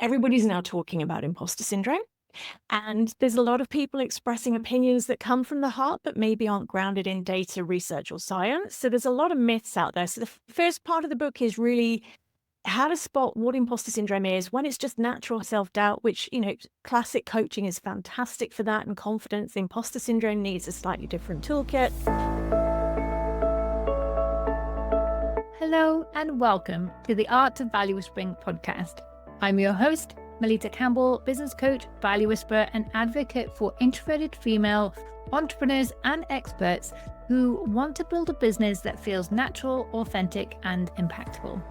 Everybody's now talking about imposter syndrome. And there's a lot of people expressing opinions that come from the heart, but maybe aren't grounded in data, research, or science. So there's a lot of myths out there. So the first part of the book is really how to spot what imposter syndrome is when it's just natural self-doubt, which, classic coaching is fantastic for that, and confidence. Imposter syndrome needs a slightly different toolkit. Hello and welcome to the Art of Value Whispering podcast. I'm your host, Melitta Campbell, business coach, value whisperer, and advocate for introverted female entrepreneurs and experts who want to build a business that feels natural, authentic, and impactful.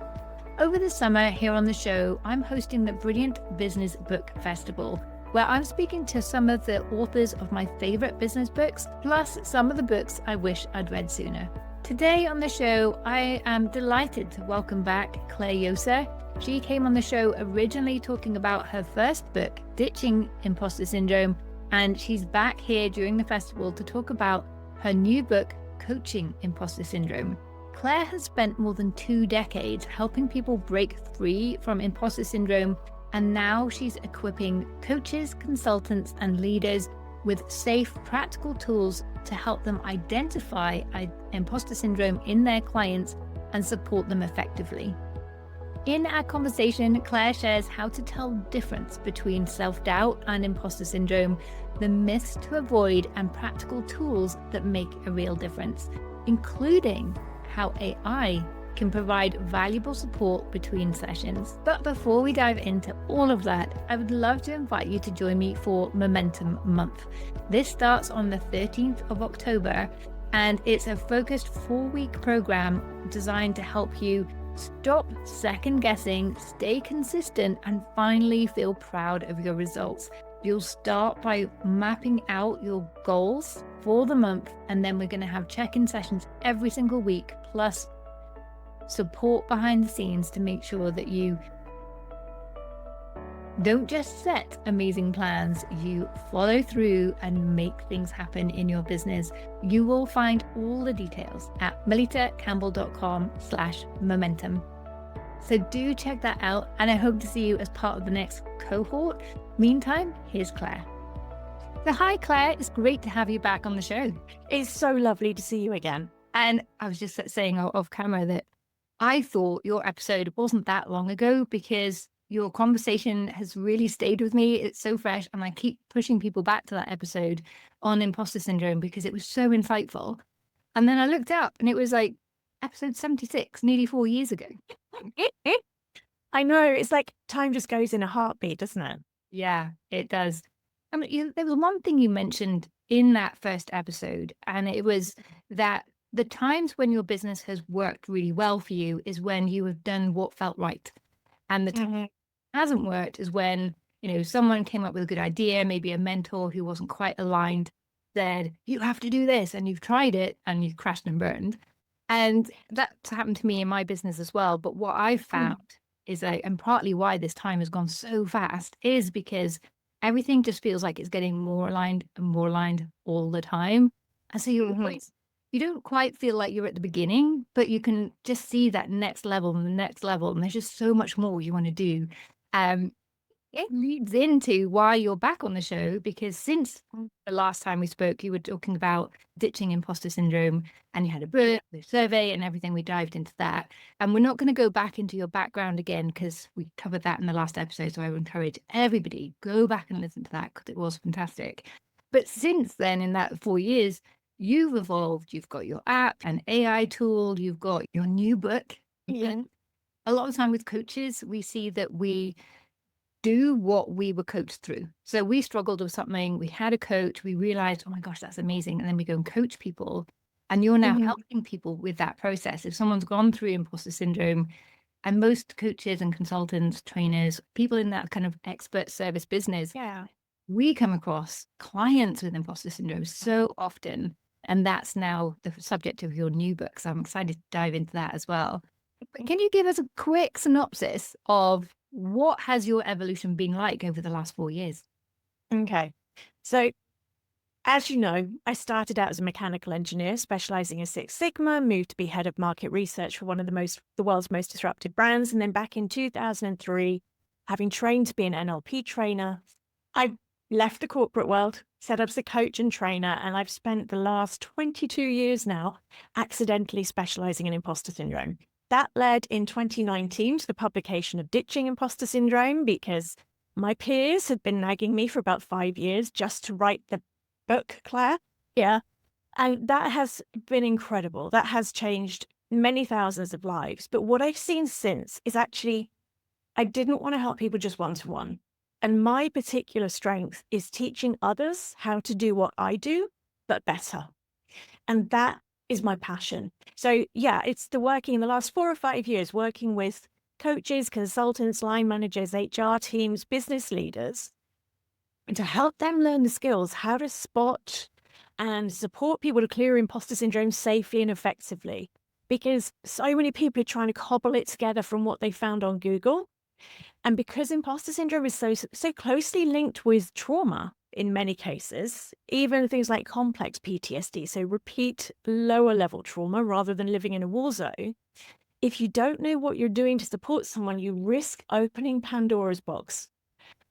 Over the summer here on the show, I'm hosting the Brilliant Business Book Festival, where I'm speaking to some of the authors of my favorite business books, plus some of the books I wish I'd read sooner. Today on the show, I am delighted to welcome back Clare Josa. She came on the show originally talking about her first book, Ditching Imposter Syndrome, and she's back here during the festival to talk about her new book, Coaching Imposter Syndrome. Clare has spent more than 2 decades helping people break free from imposter syndrome, and now she's equipping coaches, consultants, and leaders with safe, practical tools to help them identify imposter syndrome in their clients and support them effectively. In our conversation, Clare shares how to tell the difference between self-doubt and imposter syndrome, the myths to avoid, and practical tools that make a real difference, including how AI can provide valuable support between sessions. But before we dive into all of that, I would love to invite you to join me for Momentum Month. This starts on the 13th of October, and it's a focused 4-week program designed to help you stop second guessing, stay consistent, and finally feel proud of your results. You'll start by mapping out your goals for the month, and then we're going to have check-in sessions every single week, plus support behind the scenes to make sure that you don't just set amazing plans, you follow through and make things happen in your business. You will find all the details at melittacampbell.com/momentum. So do check that out, and I hope to see you as part of the next cohort. Meantime, here's Clare. So hi, Clare. It's great to have you back on the show. It's so lovely to see you again. And I was just saying off camera that I thought your episode wasn't that long ago because your conversation has really stayed with me. It's so fresh, and I keep pushing people back to that episode on imposter syndrome because it was so insightful. And then I looked up and it was like episode 76, nearly 4 years ago. I know, it's like time just goes in a heartbeat, doesn't it? Yeah, it does. I mean, there was one thing you mentioned in that first episode, and it was that the times when your business has worked really well for you is when you have done what felt right. And the time it hasn't worked is when, someone came up with a good idea, maybe a mentor who wasn't quite aligned, said, you have to do this, and you've tried it and you've crashed and burned. And that's happened to me in my business as well. But what I've found is and partly why this time has gone so fast is because everything just feels like it's getting more aligned and more aligned all the time. And so you don't quite feel like you're at the beginning, but you can just see that next level and the next level. And there's just so much more you want to do. It leads into why you're back on the show, because since the last time we spoke, you were talking about ditching imposter syndrome, and you had a book, the survey, and everything. We dived into that. And we're not going to go back into your background again because we covered that in the last episode. So I would encourage everybody, go back and listen to that because it was fantastic. But since then, in that 4 years, you've evolved. You've got your app, an AI tool, you've got your new book. Yeah. A lot of the time with coaches, we see that we do what we were coached through. So we struggled with something, we had a coach, we realized, oh my gosh, that's amazing. And then we go and coach people. And you're now helping people with that process. If someone's gone through imposter syndrome, and most coaches and consultants, trainers, people in that kind of expert service business, we come across clients with imposter syndrome so often. And that's now the subject of your new book. So I'm excited to dive into that as well. But can you give us a quick synopsis of what has your evolution been like over the last 4 years? Okay. So as you know, I started out as a mechanical engineer, specializing in Six Sigma, moved to be head of market research for one of the world's most disruptive brands. And then back in 2003, having trained to be an NLP trainer, I left the corporate world, set up as a coach and trainer, and I've spent the last 22 years now accidentally specializing in imposter syndrome. That led in 2019 to the publication of Ditching Imposter Syndrome because my peers had been nagging me for about 5 years just to write the book, Claire. Yeah. And that has been incredible. That has changed many thousands of lives. But what I've seen since is actually, I didn't want to help people just one-to-one. And my particular strength is teaching others how to do what I do, but better. And that is my passion. So yeah, it's the working in the last 4 or 5 years, working with coaches, consultants, line managers, HR teams, business leaders, and to help them learn the skills, how to spot and support people to clear imposter syndrome safely and effectively. Because so many people are trying to cobble it together from what they found on Google. And because imposter syndrome is so closely linked with trauma in many cases, even things like complex PTSD, so repeat lower level trauma rather than living in a war zone, if you don't know what you're doing to support someone, you risk opening Pandora's box.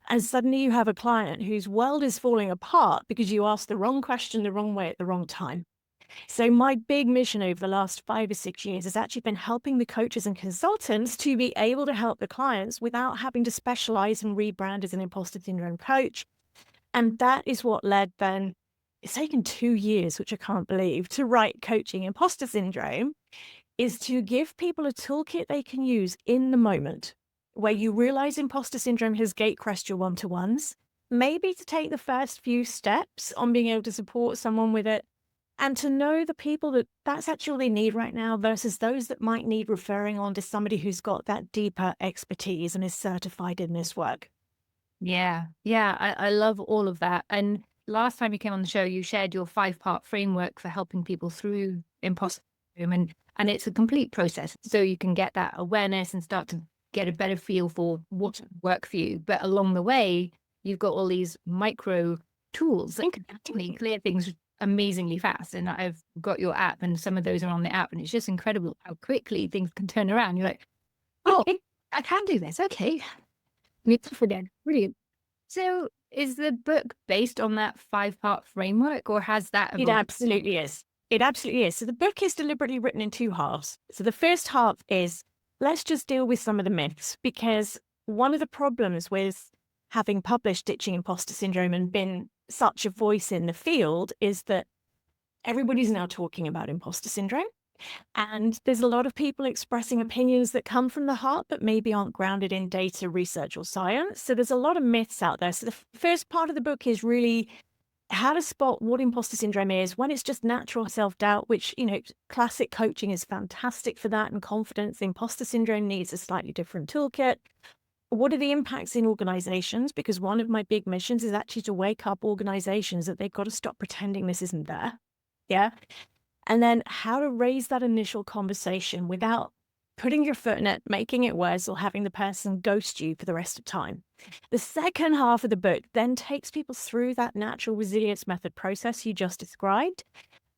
And suddenly you have a client whose world is falling apart because you asked the wrong question the wrong way at the wrong time. So my big mission over the last 5 or 6 years has actually been helping the coaches and consultants to be able to help the clients without having to specialize and rebrand as an imposter syndrome coach. And that is what led then, it's taken 2 years, which I can't believe, to write Coaching Imposter Syndrome, is to give people a toolkit they can use in the moment where you realize imposter syndrome has gate-crashed your one-to-ones, maybe to take the first few steps on being able to support someone with it, and to know the people that's actually all they need right now versus those that might need referring on to somebody who's got that deeper expertise and is certified in this work. Yeah. Yeah. I love all of that. And last time you came on the show, you shared your 5-part framework for helping people through imposter syndrome. And it's a complete process. So you can get that awareness and start to get a better feel for what work for you. But along the way, you've got all these micro tools that can actually clear things amazingly fast. And I've got your app, and some of those are on the app, and it's just incredible how quickly things can turn around. You're like, oh, I can do this. Okay. Brilliant. So is the book based on that 5-part framework, or has that It evolved? absolutely is. It absolutely is. So the book is deliberately written in 2 halves. So the first half is, let's just deal with some of the myths, because one of the problems with having published Ditching Imposter Syndrome and been such a voice in the field is that everybody's now talking about imposter syndrome. And there's a lot of people expressing opinions that come from the heart, but maybe aren't grounded in data, research, or science. So there's a lot of myths out there. So the first part of the book is really how to spot what imposter syndrome is when it's just natural self-doubt, which, classic coaching is fantastic for that, and confidence. Imposter syndrome needs a slightly different toolkit. What are the impacts in organizations? Because one of my big missions is actually to wake up organizations that they've got to stop pretending this isn't there. Yeah. And then how to raise that initial conversation without putting your foot in it, making it worse, or having the person ghost you for the rest of time. The second half of the book then takes people through that natural resilience method process you just described,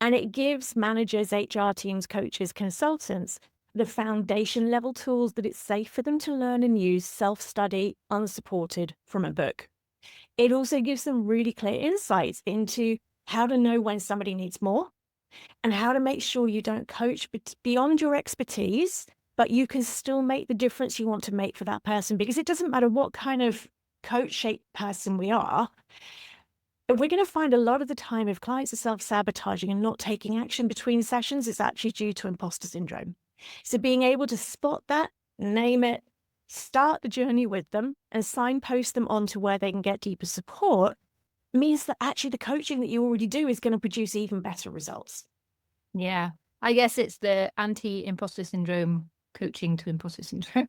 and it gives managers, HR teams, coaches, consultants the foundation level tools that it's safe for them to learn and use self-study, unsupported from a book. It also gives them really clear insights into how to know when somebody needs more and how to make sure you don't coach beyond your expertise, but you can still make the difference you want to make for that person, because it doesn't matter what kind of coach-shaped person we are. We're going to find a lot of the time if clients are self-sabotaging and not taking action between sessions, it's actually due to imposter syndrome. So being able to spot that, name it, start the journey with them, and signpost them on to where they can get deeper support means that actually the coaching that you already do is going to produce even better results. Yeah. I guess it's the anti-imposter syndrome coaching to imposter syndrome.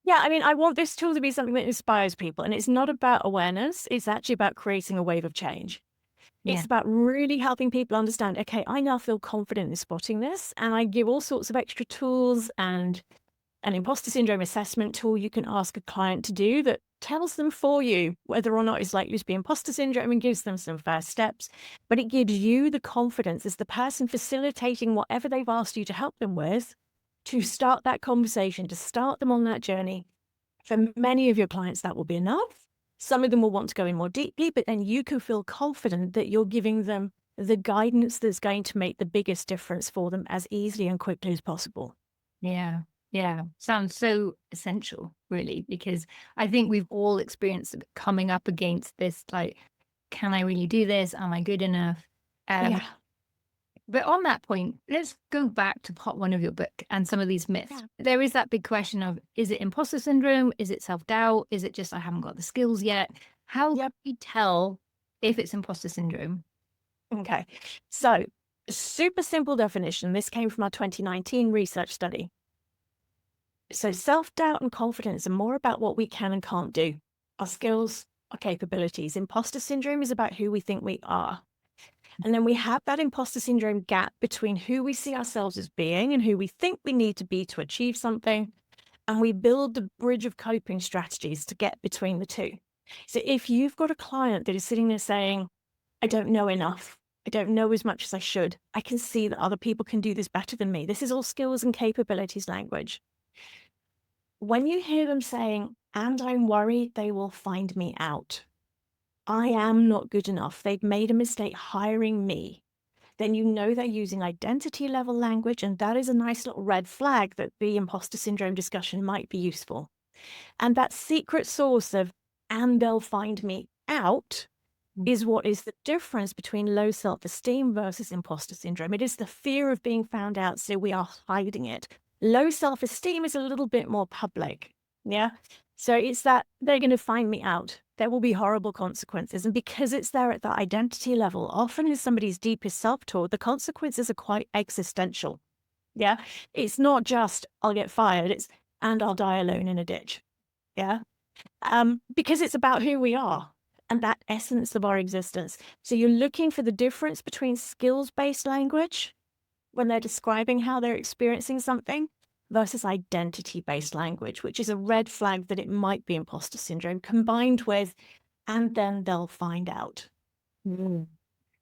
Yeah, I mean, I want this tool to be something that inspires people. And it's not about awareness. It's actually about creating a wave of change. Yeah. It's about really helping people understand, okay, I now feel confident in spotting this. And I give all sorts of extra tools and an imposter syndrome assessment tool you can ask a client to do that tells them for you whether or not it's likely to be imposter syndrome and gives them some first steps. But it gives you the confidence as the person facilitating whatever they've asked you to help them with to start that conversation, to start them on that journey, For many of your clients, that will be enough. Some of them will want to go in more deeply, but then you can feel confident that you're giving them the guidance that's going to make the biggest difference for them as easily and quickly as possible. Yeah. Yeah. Sounds so essential, really, because I think we've all experienced coming up against this, like, can I really do this? Am I good enough? Um, Yeah. but on that point, let's go back to part one of your book and some of these myths. Yeah. There is that big question of, is it imposter syndrome? Is it self-doubt? Is it just I haven't got the skills yet? How can Yep. we tell if it's imposter syndrome? Okay. So, super simple definition. This came from our 2019 research study. So, self doubt and confidence are more about what we can and can't do, our skills, our capabilities. Imposter syndrome is about who we think we are. And then we have that imposter syndrome gap between who we see ourselves as being and who we think we need to be to achieve something. And we build the bridge of coping strategies to get between the two. So, if you've got a client that is sitting there saying, I don't know enough, I don't know as much as I should, I can see that other people can do this better than me. This is all skills and capabilities language. When you hear them saying, and I'm worried they will find me out, I am not good enough, they've made a mistake hiring me, then you know they're using identity level language. And that is a nice little red flag that the imposter syndrome discussion might be useful. And that secret source of, and they'll find me out, is what is the difference between low self-esteem versus imposter syndrome. It is the fear of being found out, so we are hiding it. Low self-esteem is a little bit more public. Yeah. So it's that they're going to find me out. There will be horrible consequences. And because it's there at that identity level, often in somebody's deepest self-talk, the consequences are quite existential. Yeah. It's not just, I'll get fired. It's, and I'll die alone in a ditch. Yeah. Because it's about who we are and that essence of our existence. So you're looking for the difference between skills-based language when they're describing how they're experiencing something versus identity-based language, which is a red flag that it might be imposter syndrome combined with, and then they'll find out.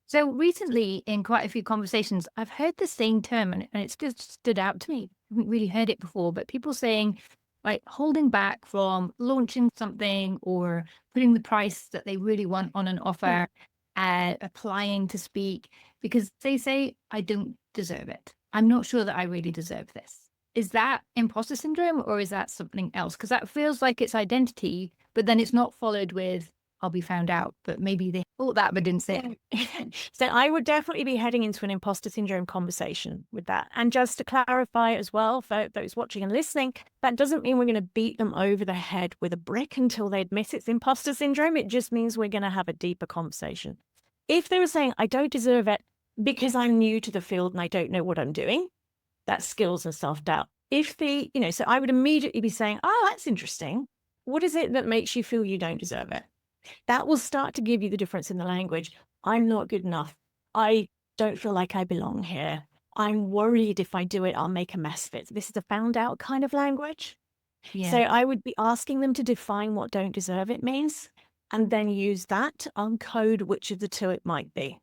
So recently, in quite a few conversations, I've heard the same term, and it's just stood out to me. I haven't really heard it before, but people saying, like, holding back from launching something or putting the price that they really want on an offer, applying to speak, because they say, I don't deserve it. I'm not sure that I really deserve this. Is that imposter syndrome or is that something else? Because that feels like it's identity, but then it's not followed with, I'll be found out, but maybe they thought that but didn't say it. So I would definitely be heading into an imposter syndrome conversation with that. And just to clarify as well, for those watching and listening, that doesn't mean we're going to beat them over the head with a brick until they admit it's imposter syndrome. It just means we're going to have a deeper conversation. If they were saying, I don't deserve it because I'm new to the field and I don't know what I'm doing, that's skills and self-doubt. If the, so I would immediately be saying, oh, that's interesting. What is it that makes you feel you don't deserve it? That will start to give you the difference in the language. I'm not good enough. I don't feel like I belong here. I'm worried if I do it, I'll make a mess of it. This is a found out kind of language. Yeah. So I would be asking them to define what don't deserve it means, and then use that to uncode which of the two it might be.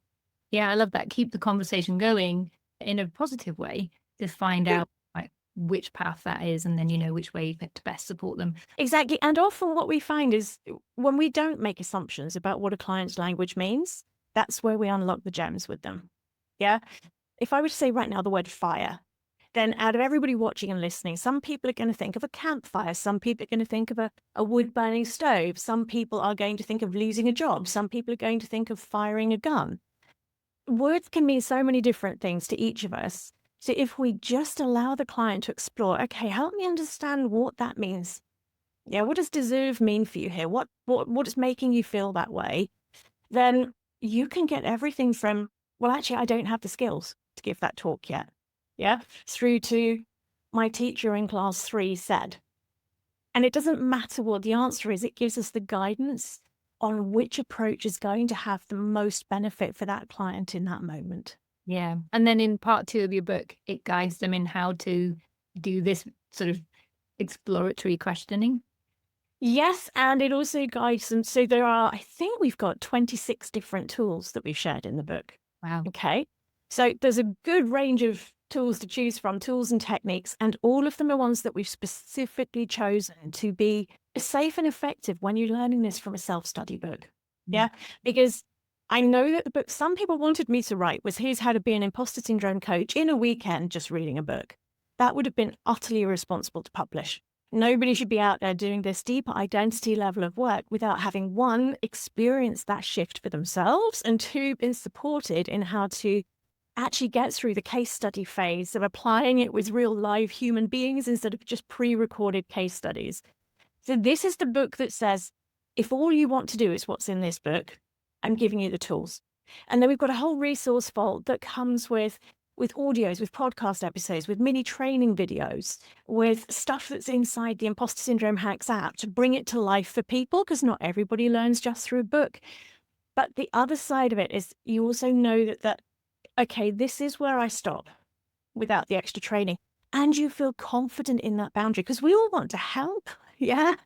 Yeah, I love that. Keep the conversation going in a positive way to find out like which path that is, and then you know which way to best support them. Exactly. And often what we find is when we don't make assumptions about what a client's language means, that's where we unlock the gems with them. Yeah. If I were to say right now the word fire, then out of everybody watching and listening, some people are going to think of a campfire. Some people are going to think of a wood burning stove. Some people are going to think of losing a job. Some people are going to think of firing a gun. Words can mean so many different things to each of us. So if we just allow the client to explore, okay, help me understand what that means. Yeah, what does deserve mean for you here? What is making you feel that way? Then you can get everything from, well, actually, I don't have the skills to give that talk yet. Yeah, through to my teacher in class 3 said. And it doesn't matter what the answer is, it gives us the guidance on which approach is going to have the most benefit for that client in that moment. Yeah. And then in part 2 of your book, it guides them in how to do this sort of exploratory questioning. Yes, and it also guides them. So there are, I think we've got 26 different tools that we've shared in the book. Wow. Okay. So there's a good range of tools to choose from, tools and techniques, and all of them are ones that we've specifically chosen to be safe and effective when you're learning this from a self-study book. Mm. Yeah. Because I know that the book some people wanted me to write was Here's How to Be an Imposter Syndrome Coach in a weekend just reading a book. That would have been utterly irresponsible to publish. Nobody should be out there doing this deeper identity level of work without having, one, experienced that shift for themselves, and two, been supported in how to actually get through the case study phase of applying it with real live human beings instead of just pre-recorded case studies. So this is the book that says, if all you want to do is what's in this book, I'm giving you the tools. And then we've got a whole resource vault that comes with audios, with podcast episodes, with mini training videos, with stuff that's inside the Imposter Syndrome Hacks app to bring it to life for people, because not everybody learns just through a book. But the other side of it is you also know that, okay, this is where I stop without the extra training. And you feel confident in that boundary because we all want to help. Yeah.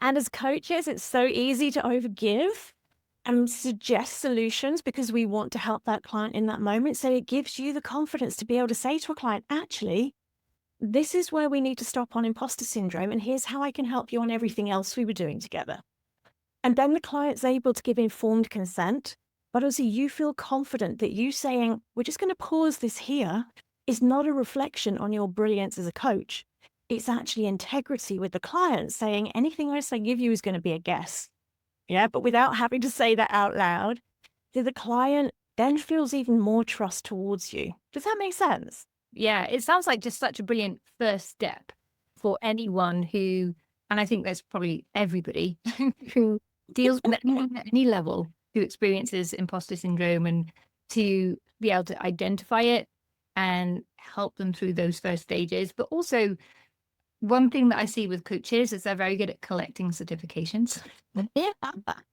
And as coaches, it's so easy to overgive and suggest solutions because we want to help that client in that moment. So it gives you the confidence to be able to say to a client, actually, this is where we need to stop on imposter syndrome. And here's how I can help you on everything else we were doing together. And then the client's able to give informed consent, but also you feel confident that you saying, we're just going to pause this here, is not a reflection on your brilliance as a coach. It's actually integrity with the client saying anything else I give you is going to be a guess. Yeah, but without having to say that out loud, so the client then feels even more trust towards you. Does that make sense? Yeah, it sounds like just such a brilliant first step for anyone who, and I think that's probably everybody who deals with any level, who experiences imposter syndrome, and to be able to identify it and help them through those first stages. But also, one thing that I see with coaches is they're very good at collecting certifications. Yeah.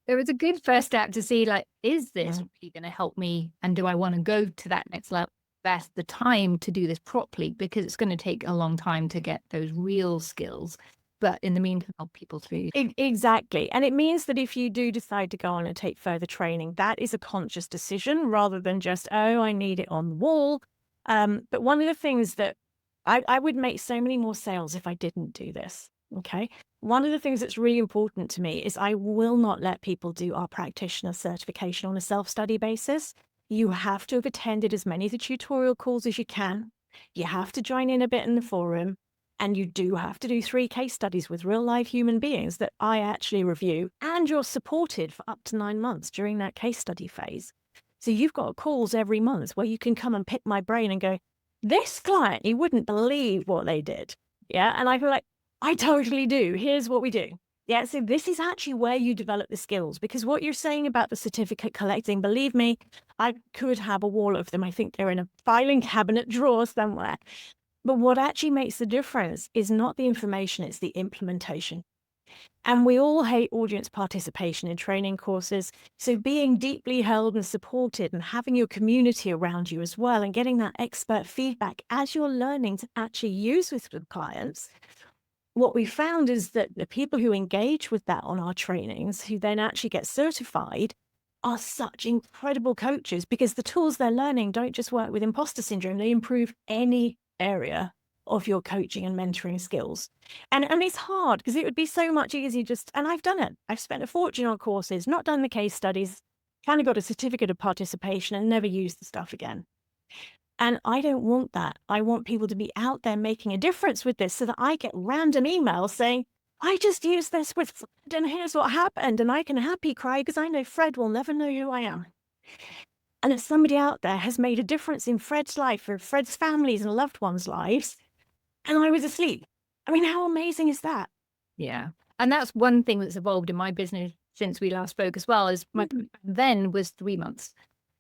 There is a good first step to see, like, is this really going to help me? And do I want to go to that next level? Invest the time to do this properly, because it's going to take a long time to get those real skills. But in the meantime, help people through. Exactly. And it means that if you do decide to go on and take further training, that is a conscious decision rather than just, oh, I need it on the wall. But one of the things that I would make so many more sales if I didn't do this. Okay. One of the things that's really important to me is I will not let people do our practitioner certification on a self-study basis. You have to have attended as many of the tutorial calls as you can. You have to join in a bit in the forum. And you do have to do 3 case studies with real live human beings that I actually review. And you're supported for up to 9 months during that case study phase. So you've got calls every month where you can come and pick my brain and go, this client, you wouldn't believe what they did. Yeah. And I feel like, I totally do. Here's what we do. Yeah. So this is actually where you develop the skills, because what you're saying about the certificate collecting, believe me, I could have a wall of them. I think they're in a filing cabinet drawer somewhere. But what actually makes the difference is not the information, it's the implementation. And we all hate audience participation in training courses. So being deeply held and supported and having your community around you as well, and getting that expert feedback as you're learning to actually use with clients, what we found is that the people who engage with that on our trainings, who then actually get certified, are such incredible coaches, because the tools they're learning don't just work with imposter syndrome, they improve any area of your coaching and mentoring skills. And it's hard because it would be so much easier and I've done it. I've spent a fortune on courses, not done the case studies, kind of got a certificate of participation and never used the stuff again. And I don't want that. I want people to be out there making a difference with this, so that I get random emails saying, I just used this with Fred and here's what happened. And I can happy cry because I know Fred will never know who I am. And that somebody out there has made a difference in Fred's life or Fred's family's and loved ones' lives. And I was asleep. I mean, how amazing is that? Yeah. And that's one thing that's evolved in my business since we last spoke as well, is my then was 3 months.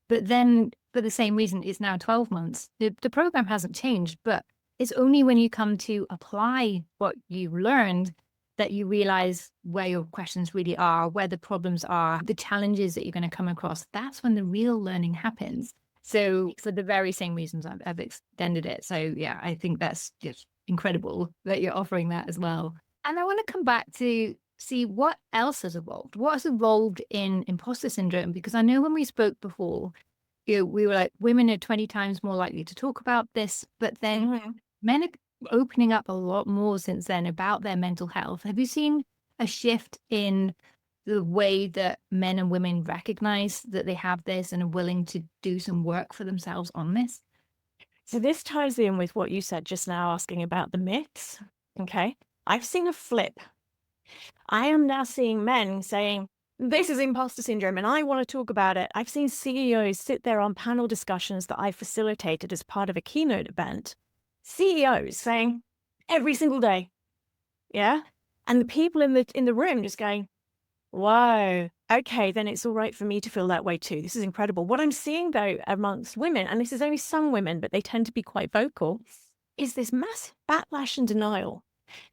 But then for the same reason, it's now 12 months. The program hasn't changed, but it's only when you come to apply what you've learned that you realize where your questions really are, where the problems are, the challenges that you're going to come across. That's when the real learning happens. So for the very same reasons, I've extended it. So yeah, I think that's just incredible that you're offering that as well. And I want to come back to see what else has evolved. What has evolved in imposter syndrome? Because I know when we spoke before, we were like, women are 20 times more likely to talk about this, but then men are opening up a lot more since then about their mental health. Have you seen a shift in the way that men and women recognize that they have this and are willing to do some work for themselves on this? So this ties in with what you said just now, asking about the myths. Okay. I've seen a flip. I am now seeing men saying, this is imposter syndrome and I want to talk about it. I've seen CEOs sit there on panel discussions that I facilitated as part of a keynote event. CEOs saying every single day. Yeah. And the people in the room just going, whoa, okay, then it's all right for me to feel that way too. This is incredible. What I'm seeing though amongst women, and this is only some women, but they tend to be quite vocal, is this massive backlash and denial.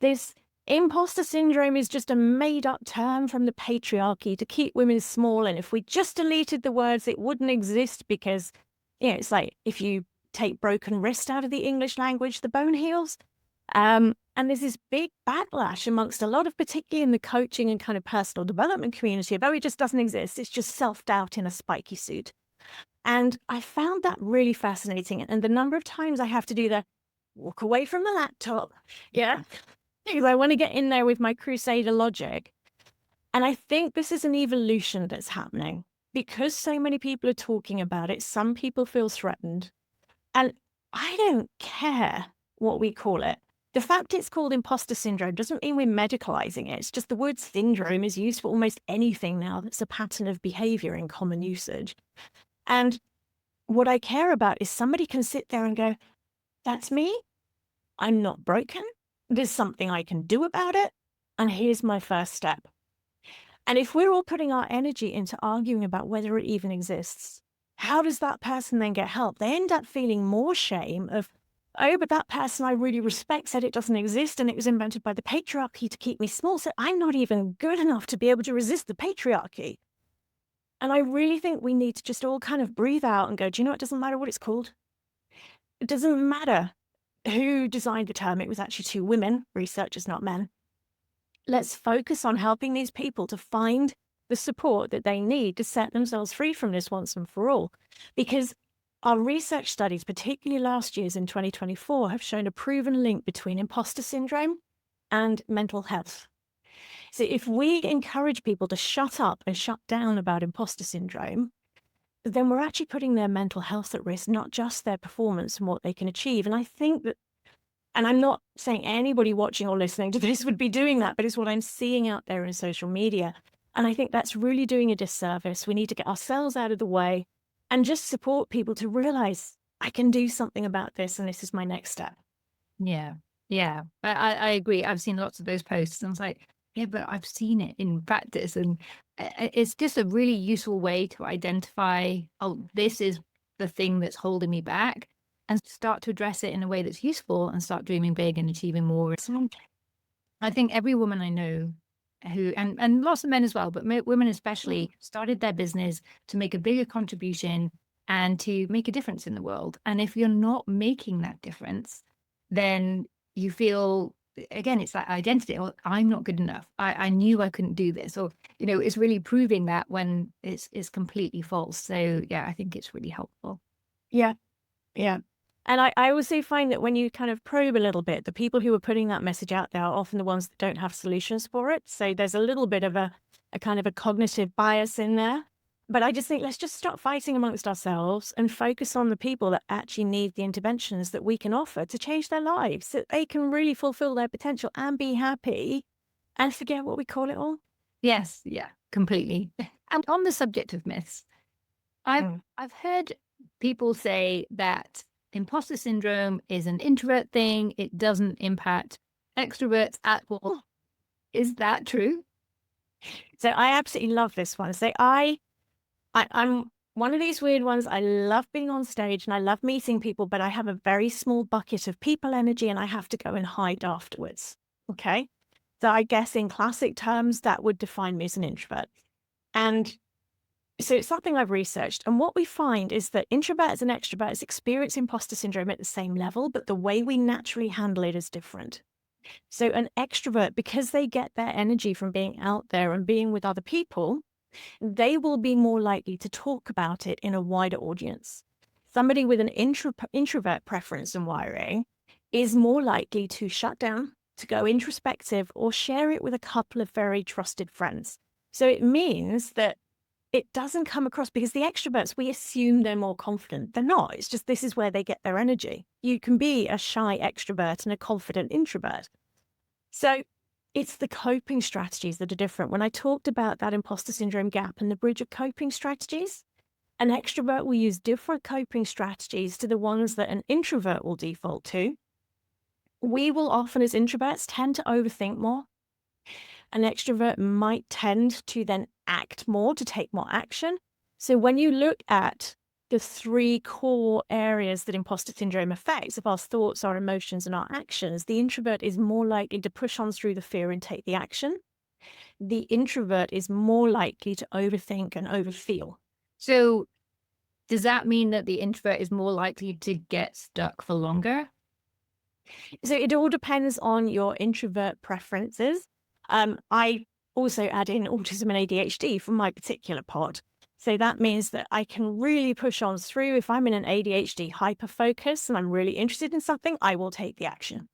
This imposter syndrome is just a made up term from the patriarchy to keep women small. And if we just deleted the words, it wouldn't exist because, it's like if you take broken wrist out of the English language, the bone heals. And there's this big backlash amongst a lot of, particularly in the coaching and kind of personal development community, of, oh, it just doesn't exist. It's just self-doubt in a spiky suit. And I found that really fascinating. And the number of times I have to do the walk away from the laptop. Yeah. Because I want to get in there with my crusader logic. And I think this is an evolution that's happening because so many people are talking about it. Some people feel threatened. And I don't care what we call it. The fact it's called imposter syndrome doesn't mean we're medicalizing it. It's just the word syndrome is used for almost anything now that's a pattern of behavior in common usage. And what I care about is somebody can sit there and go, that's me. I'm not broken. There's something I can do about it. And here's my first step. And if we're all putting our energy into arguing about whether it even exists, how does that person then get help? They end up feeling more shame of, oh, but that person I really respect said it doesn't exist and it was invented by the patriarchy to keep me small. So I'm not even good enough to be able to resist the patriarchy. And I really think we need to just all kind of breathe out and go, do you know, it doesn't matter what it's called. It doesn't matter who designed the term. It was actually two women, researchers, not men. Let's focus on helping these people to find the support that they need to set themselves free from this once and for all. Because our research studies, particularly last year's in 2024, have shown a proven link between imposter syndrome and mental health. So if we encourage people to shut up and shut down about imposter syndrome, then we're actually putting their mental health at risk, not just their performance and what they can achieve. And I think that, and I'm not saying anybody watching or listening to this would be doing that, but it's what I'm seeing out there in social media. And I think that's really doing a disservice. We need to get ourselves out of the way and just support people to realize I can do something about this and this is my next step. Yeah. Yeah. I agree. I've seen lots of those posts and I was like, yeah, but I've seen it in practice. And it's just a really useful way to identify, oh, this is the thing that's holding me back, and start to address it in a way that's useful and start dreaming big and achieving more. I think every woman I know who, and lots of men as well, but women especially, started their business to make a bigger contribution and to make a difference in the world. And if you're not making that difference, then you feel, again, it's that identity. Well, I'm not good enough. I knew I couldn't do this. Or, it's really proving that when it's completely false. So yeah, I think it's really helpful. Yeah. Yeah. And I also find that when you kind of probe a little bit, the people who are putting that message out there are often the ones that don't have solutions for it. So there's a little bit of a kind of a cognitive bias in there. But I just think let's just stop fighting amongst ourselves and focus on the people that actually need the interventions that we can offer to change their lives, so that they can really fulfill their potential and be happy and forget what we call it all. Yes. Yeah, completely. And on the subject of myths, I've heard people say that imposter syndrome is an introvert thing. It doesn't impact extroverts at all. Is that true? So I absolutely love this one. So I'm one of these weird ones. I love being on stage and I love meeting people, but I have a very small bucket of people energy and I have to go and hide afterwards. Okay. So I guess in classic terms, that would define me as an introvert. And so it's something I've researched. And what we find is that introverts and extroverts experience imposter syndrome at the same level, but the way we naturally handle it is different. So an extrovert, because they get their energy from being out there and being with other people, they will be more likely to talk about it in a wider audience. Somebody with an introvert preference and wiring is more likely to shut down to go introspective, or share it with a couple of very trusted friends. So it means that it doesn't come across, because the extroverts, we assume they're more confident. They're not. It's just this is where they get their energy. You can be a shy extrovert and a confident introvert. So it's the coping strategies that are different. When I talked about that imposter syndrome gap and the bridge of coping strategies, an extrovert will use different coping strategies to the ones that an introvert will default to. We will often, as introverts, tend to overthink more. An extrovert might tend to then act more, to take more action. So when you look at the three core areas that imposter syndrome affects, of our thoughts, our emotions, and our actions, the introvert is more likely to push on through the fear and take the action. The introvert is more likely to overthink and overfeel. So does that mean that the introvert is more likely to get stuck for longer? So it all depends on your introvert preferences. I also add in autism and ADHD for my particular pod. So that means that I can really push on through. If I'm in an ADHD hyper focus and I'm really interested in something, I will take the action.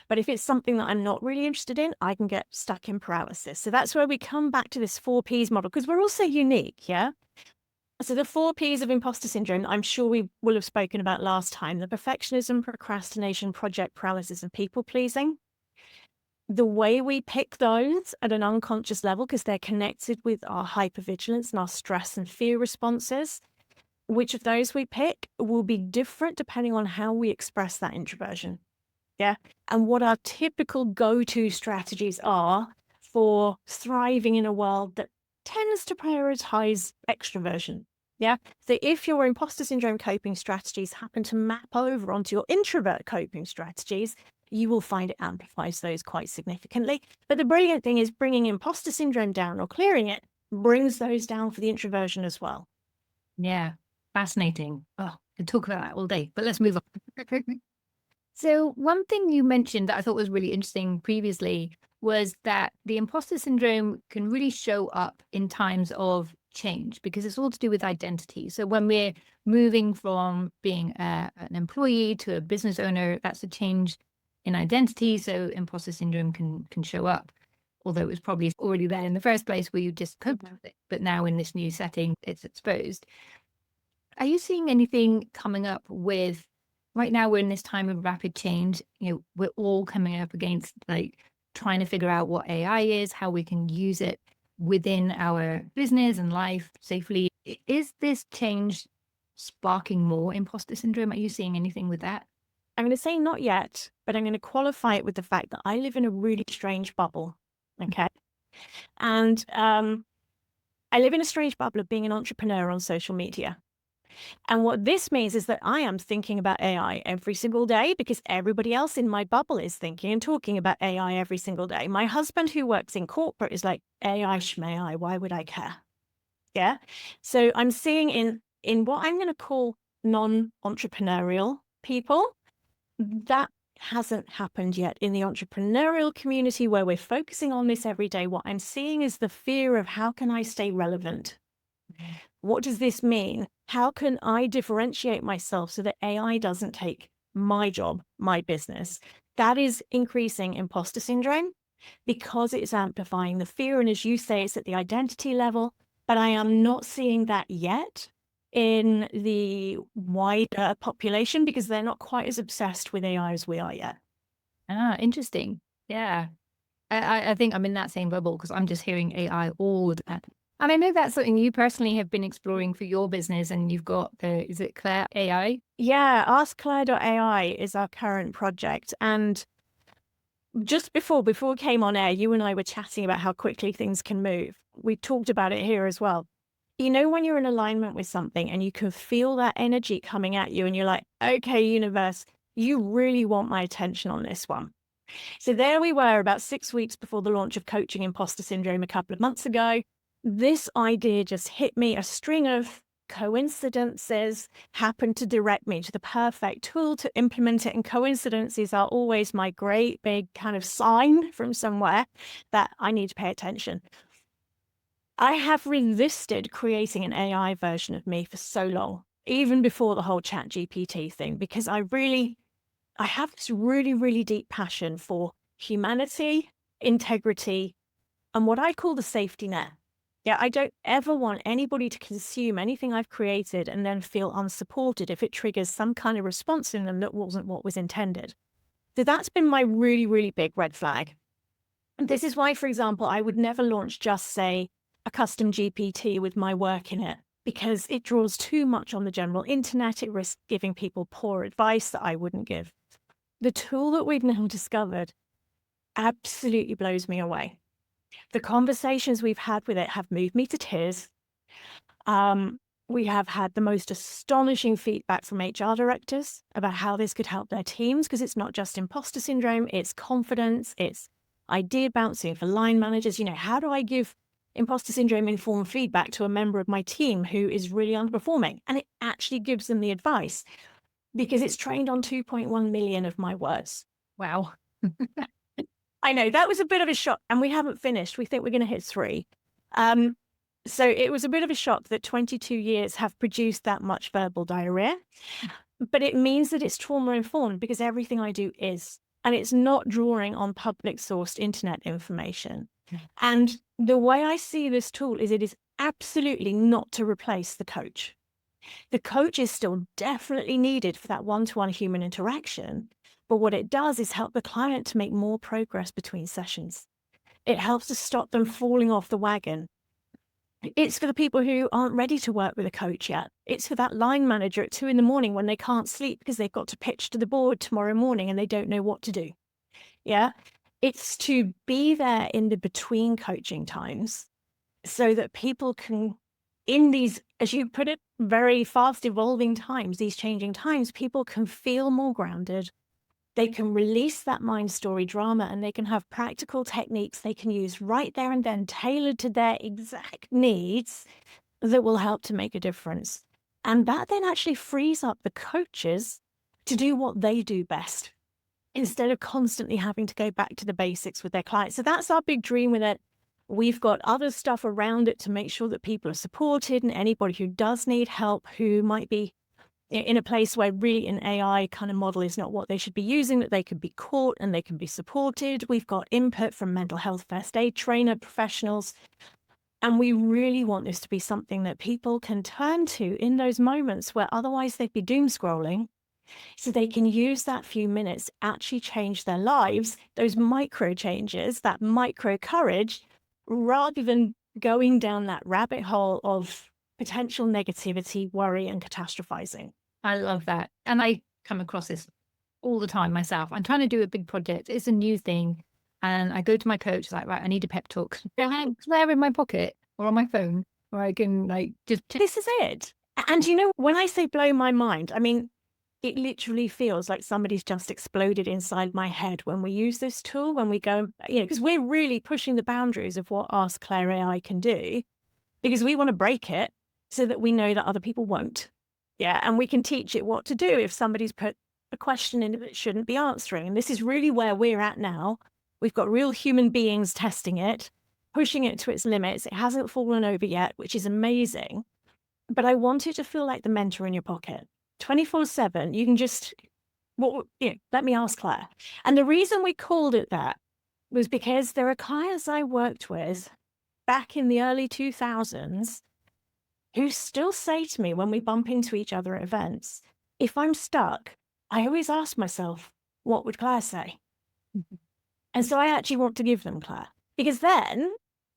But if it's something that I'm not really interested in, I can get stuck in paralysis. So that's where we come back to this 4Ps model, because we're all so unique, yeah? So the 4Ps of imposter syndrome, I'm sure we will have spoken about last time: the perfectionism, procrastination, project paralysis, and people pleasing. The way we pick those at an unconscious level, because they're connected with our hypervigilance and our stress and fear responses, which of those we pick will be different depending on how we express that introversion. Yeah. And what our typical go-to strategies are for thriving in a world that tends to prioritize extroversion. Yeah. So if your imposter syndrome coping strategies happen to map over onto your introvert coping strategies, you will find it amplifies those quite significantly. But the brilliant thing is bringing imposter syndrome down, or clearing it, brings those down for the introversion as well. Yeah, fascinating. Oh, I could talk about that all day, but let's move on. So one thing you mentioned that I thought was really interesting previously was that the imposter syndrome can really show up in times of change, because it's all to do with identity. So when we're moving from being an employee to a business owner, that's a change in identity. So imposter syndrome can show up, although it was probably already there in the first place where you just coped with it. But now in this new setting, it's exposed. Are you seeing anything coming up with, right now we're in this time of rapid change, we're all coming up against like trying to figure out what AI is, how we can use it within our business and life safely. Is this change sparking more imposter syndrome? Are you seeing anything with that? I'm going to say not yet, but I'm going to qualify it with the fact that I live in a really strange bubble. Okay. And I live in a strange bubble of being an entrepreneur on social media. And what this means is that I am thinking about AI every single day, because everybody else in my bubble is thinking and talking about AI every single day. My husband, who works in corporate, is like, AI schmai, why would I care? Yeah. So I'm seeing in what I'm going to call non-entrepreneurial people, that hasn't happened yet. In the entrepreneurial community where we're focusing on this every day, what I'm seeing is the fear of, how can I stay relevant? What does this mean? How can I differentiate myself so that AI doesn't take my job, my business? That is increasing imposter syndrome, because it's amplifying the fear. And as you say, it's at the identity level, but I am not seeing that yet in the wider population, because they're not quite as obsessed with AI as we are yet. Ah, interesting. Yeah. I think I'm in that same bubble, because I'm just hearing AI all the time. And I know that's something you personally have been exploring for your business, and you've got is it Clare AI? Yeah, AskClare.ai is our current project. And just before we came on air, you and I were chatting about how quickly things can move. We talked about it here as well. When you're in alignment with something and you can feel that energy coming at you, and you're like, okay, universe, you really want my attention on this one. So there we were, about 6 weeks before the launch of Coaching Imposter Syndrome a couple of months ago. This idea just hit me. A string of coincidences happened to direct me to the perfect tool to implement it. And coincidences are always my great big kind of sign from somewhere that I need to pay attention. I have resisted creating an AI version of me for so long, even before the whole Chat GPT thing, because I have this really, really deep passion for humanity, integrity, and what I call the safety net. Yeah, I don't ever want anybody to consume anything I've created and then feel unsupported if it triggers some kind of response in them that wasn't what was intended. So that's been my really, really big red flag. And this is why, for example, I would never launch just, say, a custom GPT with my work in it, because it draws too much on the general internet. It risks giving people poor advice that I wouldn't give. The tool that we've now discovered absolutely blows me away. The conversations we've had with it have moved me to tears. We have had the most astonishing feedback from HR directors about how this could help their teams, because it's not just imposter syndrome, it's confidence, it's idea bouncing for line managers. How do I give imposter syndrome informed feedback to a member of my team who is really underperforming? And it actually gives them the advice because it's trained on 2.1 million of my words. Wow. I know that was a bit of a shock, and we haven't finished. We think we're going to hit 3. So it was a bit of a shock that 22 years have produced that much verbal diarrhea, but it means that it's trauma informed because everything I do is, and it's not drawing on public sourced internet information. And the way I see this tool is it is absolutely not to replace the coach. The coach is still definitely needed for that one-to-one human interaction. But what it does is help the client to make more progress between sessions. It helps to stop them falling off the wagon. It's for the people who aren't ready to work with a coach yet. It's for that line manager at 2 a.m. when they can't sleep because they've got to pitch to the board tomorrow morning and they don't know what to do. Yeah. It's to be there in the between coaching times so that people can, in these, as you put it, very fast evolving times, these changing times, people can feel more grounded. They can release that mind story drama and they can have practical techniques they can use right there and then, tailored to their exact needs, that will help to make a difference. And that then actually frees up the coaches to do what they do best instead of constantly having to go back to the basics with their clients. So that's our big dream with it. We've got other stuff around it to make sure that people are supported, and anybody who does need help, who might be in a place where really an AI kind of model is not what they should be using, that they could be caught and they can be supported. We've got input from mental health first aid trainer professionals. And we really want this to be something that people can turn to in those moments where otherwise they'd be doom scrolling. So they can use that few minutes to actually change their lives, those micro changes, that micro courage, rather than going down that rabbit hole of potential negativity, worry, and catastrophizing. I love that. And I come across this all the time myself. I'm trying to do a big project. It's a new thing. And I go to my coach, like, right, I need a pep talk. It's there in my pocket or on my phone, or I can just. This is it. And when I say blow my mind, I mean, it literally feels like somebody's just exploded inside my head when we use this tool, when we go, because we're really pushing the boundaries of what AskClare.ai can do, because we want to break it so that we know that other people won't. Yeah. And we can teach it what to do if somebody's put a question in that it shouldn't be answering. And this is really where we're at now. We've got real human beings testing it, pushing it to its limits. It hasn't fallen over yet, which is amazing. But I want it to feel like the mentor in your pocket. 24/7, you can just, let me ask Claire. And the reason we called it that was because there are clients I worked with back in the early 2000s who still say to me when we bump into each other at events, if I'm stuck, I always ask myself, what would Claire say? And so I actually want to give them Claire, because then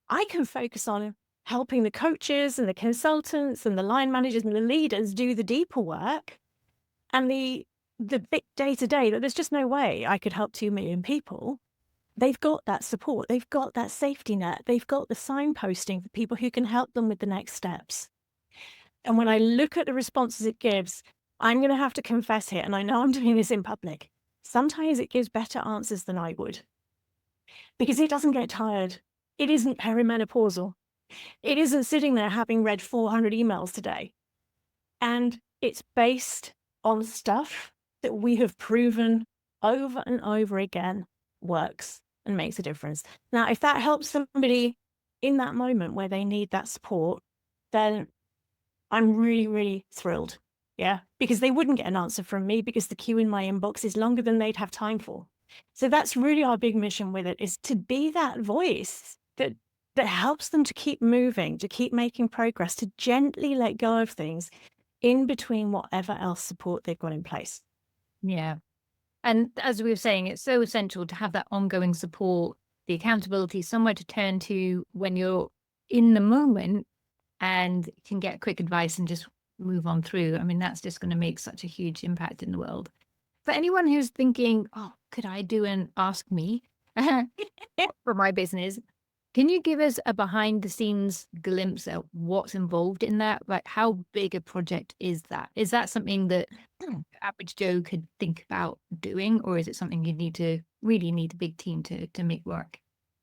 I can focus on helping the coaches and the consultants and the line managers and the leaders do the deeper work and the big day-to-day that there's just no way I could help 2 million people. They've got that support. They've got that safety net. They've got the signposting for people who can help them with the next steps. And when I look at the responses it gives, I'm going to have to confess here, and I know I'm doing this in public, sometimes it gives better answers than I would, because it doesn't get tired. It isn't perimenopausal. It isn't sitting there having read 400 emails today. And it's based on stuff that we have proven over and over again works and makes a difference. Now, if that helps somebody in that moment where they need that support, then I'm really, really thrilled. Yeah, because they wouldn't get an answer from me because the queue in my inbox is longer than they'd have time for. So that's really our big mission with it, is to be that voice that helps them to keep moving, to keep making progress, to gently let go of things in between whatever else support they've got in place. Yeah. And as we were saying, it's so essential to have that ongoing support, the accountability, somewhere to turn to when you're in the moment and can get quick advice and just move on through. I mean, that's just going to make such a huge impact in the world. For anyone who's thinking, oh, could I do an Ask Me for my business? Can you give us a behind the scenes glimpse at what's involved in that? Like, how big a project is that? Is that something that the average Joe could think about doing, or is it something you really need a big team to make work?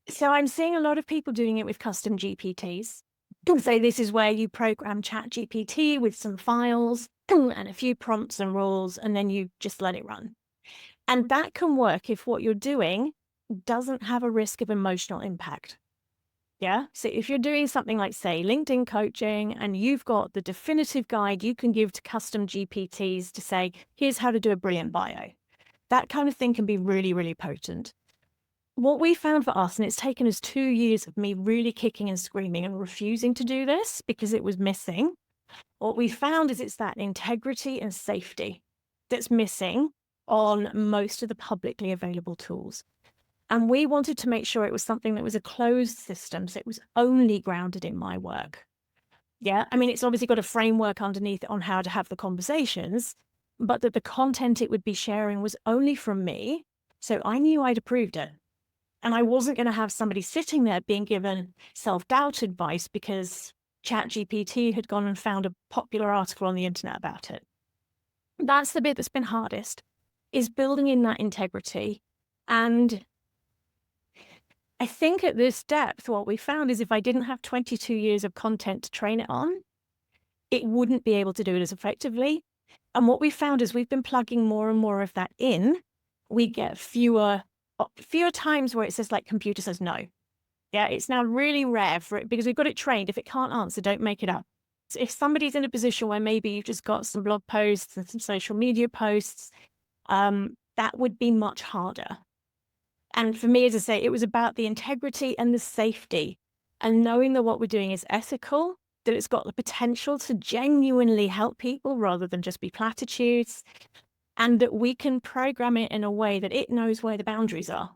So I'm seeing a lot of people doing it with custom GPTs. So this is where you program Chat GPT with some files and a few prompts and rules, and then you just let it run. And that can work if what you're doing doesn't have a risk of emotional impact. Yeah. So if you're doing something like, say, LinkedIn coaching, and you've got the definitive guide you can give to custom GPTs to say, here's how to do a brilliant bio, that kind of thing can be really, really potent. What we found for us, and it's taken us 2 years of me really kicking and screaming and refusing to do this because it was missing. What we found is it's that integrity and safety that's missing on most of the publicly available tools. And we wanted to make sure it was something that was a closed system, so it was only grounded in my work. Yeah, I mean, it's obviously got a framework underneath it on how to have the conversations, but that the content it would be sharing was only from me. So I knew I'd approved it. And I wasn't going to have somebody sitting there being given self-doubt advice because ChatGPT had gone and found a popular article on the internet about it. That's the bit that's been hardest, is building in that integrity. And I think at this depth, what we found is if I didn't have 22 years of content to train it on, it wouldn't be able to do it as effectively. And what we found is we've been plugging more and more of that in. We get fewer times where it says, like, computer says no. Yeah, it's now really rare for it because we've got it trained. If it can't answer, don't make it up. So if somebody's in a position where maybe you've just got some blog posts and some social media posts, that would be much harder. And for me, as I say, it was about the integrity and the safety and knowing that what we're doing is ethical, that it's got the potential to genuinely help people rather than just be platitudes, and that we can program it in a way that it knows where the boundaries are.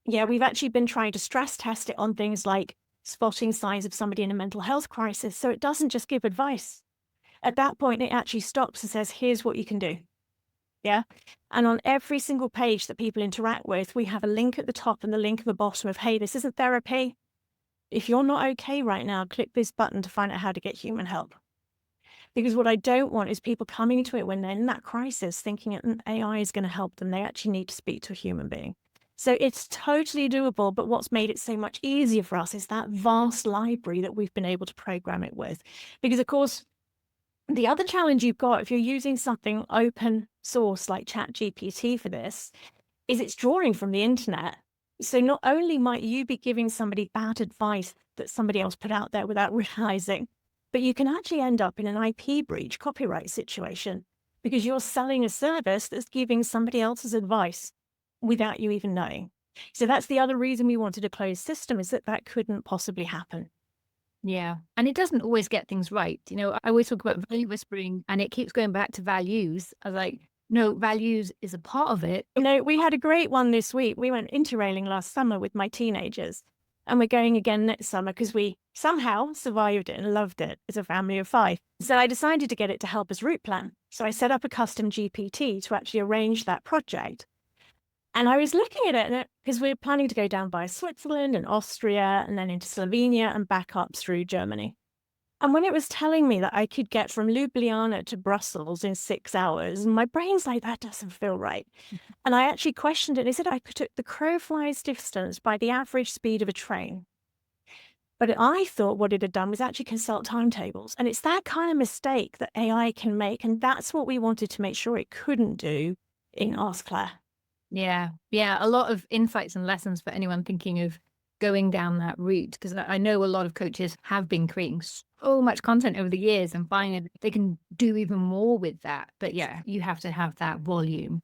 Yeah, we've actually been trying to stress test it on things like spotting signs of somebody in a mental health crisis. So it doesn't just give advice. At that point, it actually stops and says, here's what you can do. Yeah. And on every single page that people interact with, we have a link at the top and the link at the bottom of, hey, this isn't therapy. If you're not okay right now, click this button to find out how to get human help. Because what I don't want is people coming to it when they're in that crisis thinking an AI is going to help them. They actually need to speak to a human being. So it's totally doable. But what's made it so much easier for us is that vast library that we've been able to program it with. Because, of course, the other challenge you've got if you're using something open source like ChatGPT for this is it's drawing from the internet. So not only might you be giving somebody bad advice that somebody else put out there without realizing, but you can actually end up in an IP breach, copyright situation, because you're selling a service that's giving somebody else's advice without you even knowing. So that's the other reason we wanted a closed system, is that couldn't possibly happen. Yeah. And it doesn't always get things right. You know, I always talk about value whispering and it keeps going back to values. I was like, no, values is a part of it. You know, we had a great one this week. We went interrailing last summer with my teenagers, and we're going again next summer because we somehow survived it and loved it as a family of 5. So I decided to get it to help us route plan. So I set up a custom GPT to actually arrange that project. And I was looking at it because we're planning to go down by Switzerland and Austria and then into Slovenia and back up through Germany. And when it was telling me that I could get from Ljubljana to Brussels in 6 hours, my brain's like, that doesn't feel right. And I actually questioned it. I said I took the crow flies distance by the average speed of a train. But I thought what it had done was actually consult timetables. And it's that kind of mistake that AI can make. And that's what we wanted to make sure it couldn't do in AskClare. Yeah. Yeah. A lot of insights and lessons for anyone thinking of going down that route. Because I know a lot of coaches have been creating so much content over the years and finding they can do even more with that. But yeah, you have to have that volume.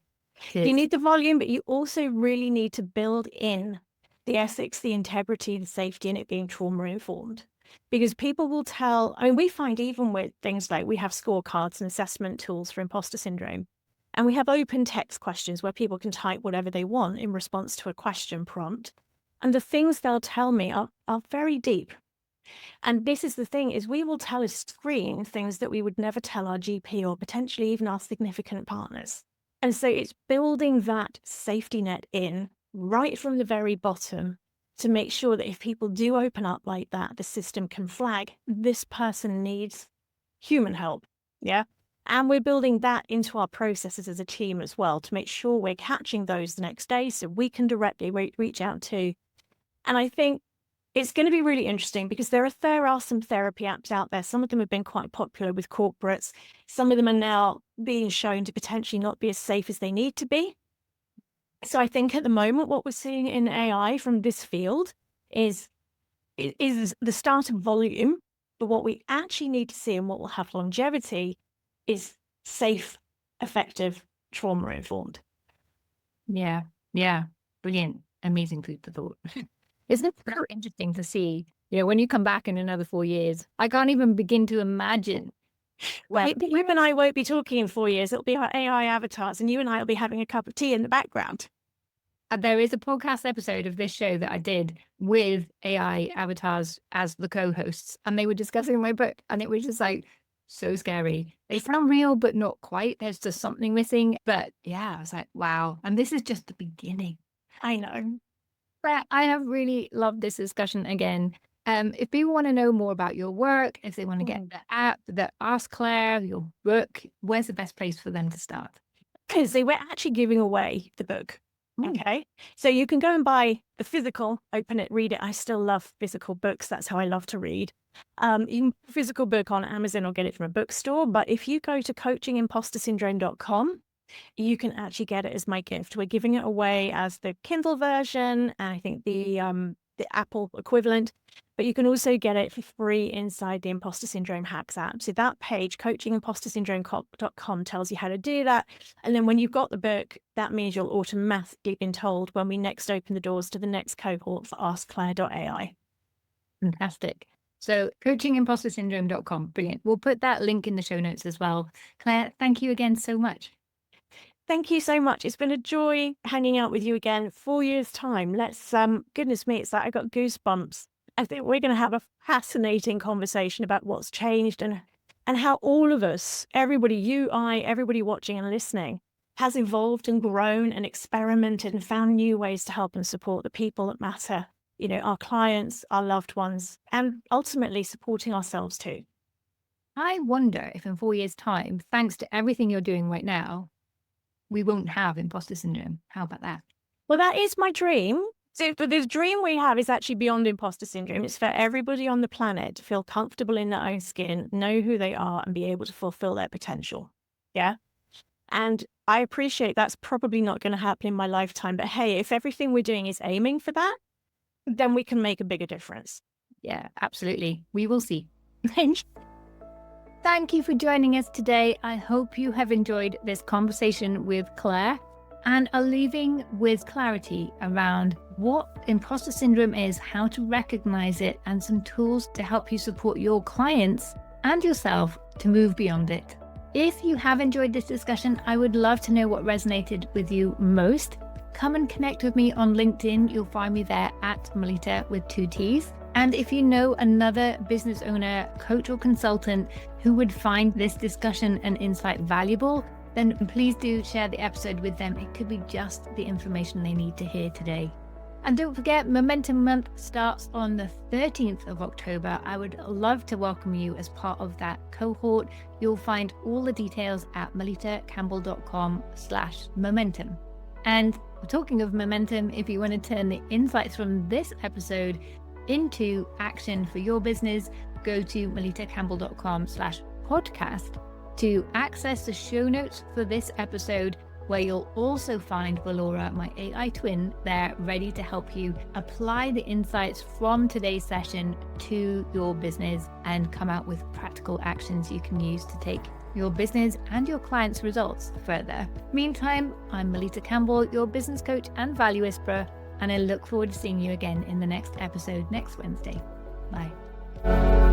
You need the volume, but you also really need to build in the ethics, the integrity, the safety, and it being trauma-informed. Because people will tell, I mean, we find even with things like we have scorecards and assessment tools for imposter syndrome, and we have open text questions where people can type whatever they want in response to a question prompt. And the things they'll tell me are very deep. And this is the thing, is we will tell a screen things that we would never tell our GP or potentially even our significant partners. And so it's building that safety net in right from the very bottom to make sure that if people do open up like that, the system can flag this person needs human help. Yeah. And we're building that into our processes as a team as well to make sure we're catching those the next day so we can directly reach out to. And I think it's going to be really interesting because there are some therapy apps out there. Some of them have been quite popular with corporates. Some of them are now being shown to potentially not be as safe as they need to be. So I think at the moment, what we're seeing in AI from this field is the start of volume. But what we actually need to see and what will have longevity is safe, effective, trauma-informed. Yeah. Brilliant. Amazing food for thought. Isn't it so interesting to see, when you come back in another 4 years, I can't even begin to imagine. Well, you and I won't be talking in 4 years. It'll be our AI avatars and you and I will be having a cup of tea in the background. There is a podcast episode of this show that I did with AI avatars as the co-hosts, and they were discussing my book, and it was just like so scary. They sound real, but not quite. There's just something missing. But yeah, I was like, wow. And this is just the beginning. I know. But I have really loved this discussion again. If people want to know more about your work, if they want to get the app, the Ask Claire, your book, where's the best place for them to start? Because we're actually giving away the book. Okay. So you can go and buy the physical, open it, read it. I still love physical books. That's how I love to read. You can physical book on Amazon or get it from a bookstore. But if you go to coachingimpostersyndrome.com, you can actually get it as my gift. We're giving it away as the Kindle version, and I think the Apple equivalent, but you can also get it for free inside the Imposter Syndrome Hacks app. So that page, coachingimpostersyndrome.com, tells you how to do that. And then when you've got the book, that means you'll automatically be told when we next open the doors to the next cohort for AskClare.ai. Fantastic. So coachingimpostersyndrome.com. Brilliant. We'll put that link in the show notes as well. Claire, thank you again so much. Thank you so much. It's been a joy hanging out with you again. 4 years' time. Let's, goodness me, it's like I got goosebumps. I think we're going to have a fascinating conversation about what's changed and how all of us, everybody, you, I, everybody watching and listening, has evolved and grown and experimented and found new ways to help and support the people that matter, our clients, our loved ones, and ultimately supporting ourselves too. I wonder if in 4 years' time, thanks to everything you're doing right now, we won't have imposter syndrome. How about that? Well, that is my dream. So the dream we have is actually beyond imposter syndrome. It's for everybody on the planet to feel comfortable in their own skin, know who they are, and be able to fulfill their potential. Yeah. And I appreciate that's probably not going to happen in my lifetime. But hey, if everything we're doing is aiming for that, then we can make a bigger difference. Yeah, absolutely. We will see. Thank you for joining us today. I hope you have enjoyed this conversation with Claire and are leaving with clarity around what imposter syndrome is, how to recognize it, and some tools to help you support your clients and yourself to move beyond it. If you have enjoyed this discussion, I would love to know what resonated with you most. Come and connect with me on LinkedIn. You'll find me there at Melitta with 2 T's. And if you know another business owner, coach, or consultant who would find this discussion and insight valuable, then please do share the episode with them. It could be just the information they need to hear today. And don't forget, Momentum Month starts on the 13th of October. I would love to welcome you as part of that cohort. You'll find all the details at melittacampbell.com/momentum. And talking of momentum, if you want to turn the insights from this episode into action for your business, go to melittacampbell.com/podcast to access the show notes for this episode, where you'll also find Valora, my AI twin, there ready to help you apply the insights from today's session to your business and come out with practical actions you can use to take your business and your clients' results further. Meantime, I'm Melitta Campbell, your business coach and value whisperer, and I look forward to seeing you again in the next episode next Wednesday. Bye.